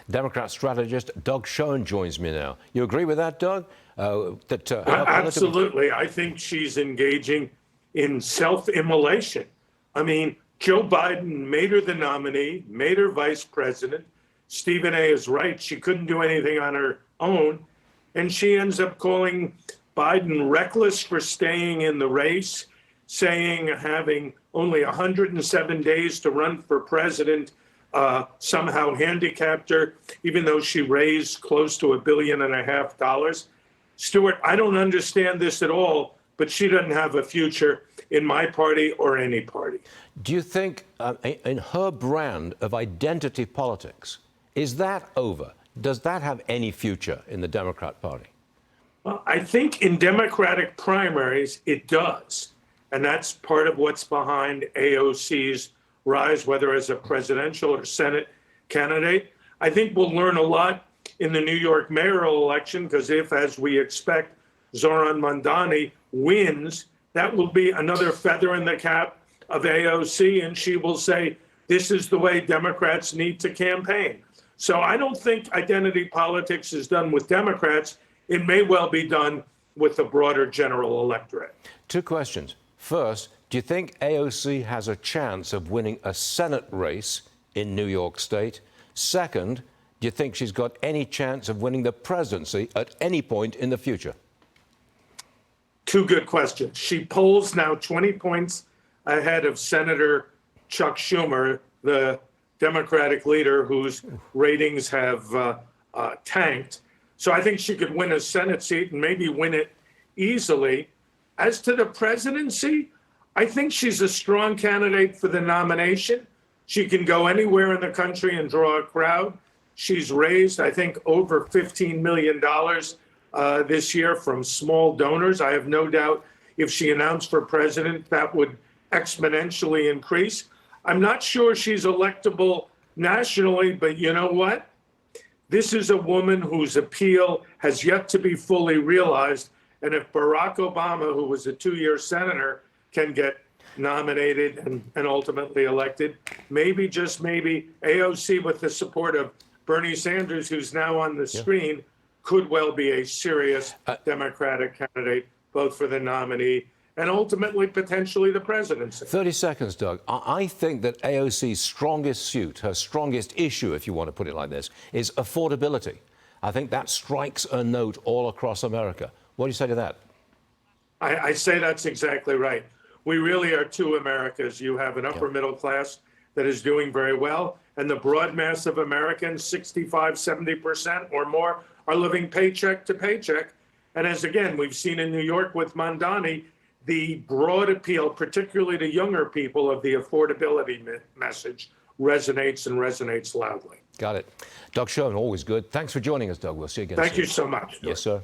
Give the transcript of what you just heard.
Democrat strategist Doug Schoen joins me now. You agree with that, Doug? Absolutely. I think she's engaging in self-immolation. I mean, Joe Biden made her the nominee, made her vice president. Stephen A. is right. She couldn't do anything on her own. And she ends up calling Biden reckless for staying in the race, saying having only 107 days to run for president somehow handicapped her, even though she raised close to $1.5 billion. Stuart, I don't understand this at all, but she doesn't have a future in my party or any party. Do you think in her brand of identity politics, is that over? Does that have any future in the Democrat Party? Well, I think in Democratic primaries, it does. And that's part of what's behind AOC's rise, whether as a presidential or Senate candidate. I think we'll learn a lot in the New York mayoral election, because if, as we expect, Zohran Mamdani wins, that will be another feather in the cap of AOC, and she will say, this is the way Democrats need to campaign. So I don't think identity politics is done with Democrats. It may well be done with the broader general electorate. Two questions. First, do you think AOC has a chance of winning a Senate race in New York State? Second, do you think she's got any chance of winning the presidency at any point in the future? Two good questions. She polls now 20 points ahead of Senator Chuck Schumer, the Democratic leader whose ratings have tanked. So I think she could win a Senate seat and maybe win it easily. As to the presidency, I think she's a strong candidate for the nomination. She can go anywhere in the country and draw a crowd. She's raised, I think, over $15 million this year from small donors. I have no doubt if she announced for president, that would exponentially increase. I'm not sure she's electable nationally, but you know what? This is a woman whose appeal has yet to be fully realized. And if Barack Obama, who was a 2-year senator, can get nominated and ultimately elected, maybe, just maybe, AOC, with the support of Bernie Sanders, who's now on the screen, could well be a serious Democratic candidate, both for the nominee and ultimately potentially the presidency. 30 seconds, Doug. I think that AOC's strongest suit, her strongest issue, if you want to put it like this, is affordability. I think that strikes a note all across America. What do you say to that? I say that's exactly right. We really are two Americas. You have an upper middle class that is doing very well, and the broad mass of Americans, 65, 70% or more, are living paycheck to paycheck. And as, again, we've seen in New York with Mamdani, the broad appeal, particularly to younger people, of the affordability message resonates loudly. Got it. Doug Schoen, always good. Thanks for joining us, Doug. We'll see you again soon. Thank you so much. Yes, sir.